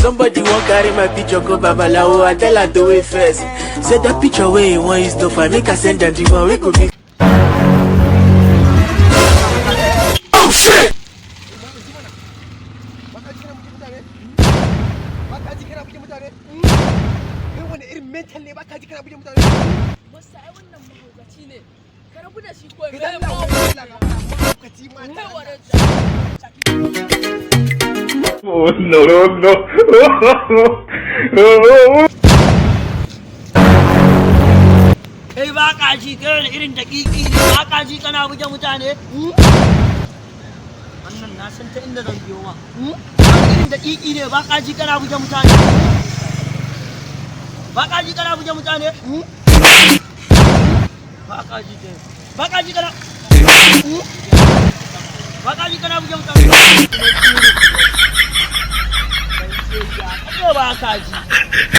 Somebody won't carry my picture, go babalawo, I tell her do it first. Say that picture where you want is no fine, make her send them the one we could be. Oh shit! Oh no no no. Hey Baka ji kai irin dakiki ne Baka ji kana buge mutane wannan na san ta inda zan biyo ma irin dakiki ne Baka ji kana buge mutane Baka ji kana buge mutane Baka ji kana Baka ji kana buge mutane Baka ji